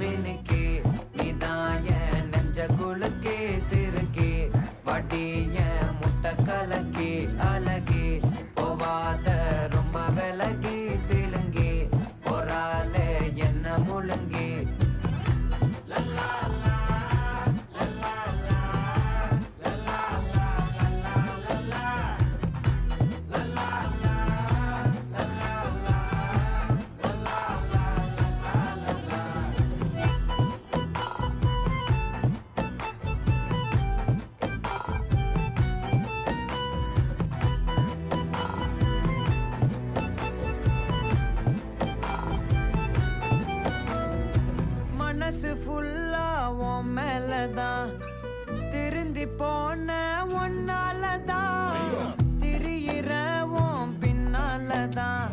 மினுக்கே நீதான் என் நெஞ்ச குலுக்கே சிறுக்கே வடிய முட்டை கலக்கே அழகே போவாத ரொம்ப விலகி சிலுங்கே பொறாலே என்ன முழுங்கே மனசு ஃபுல்லா உன் மேலதான் திருந்தி போன ஒன்னாலதான் திரியிற உன் பின்னாலதான்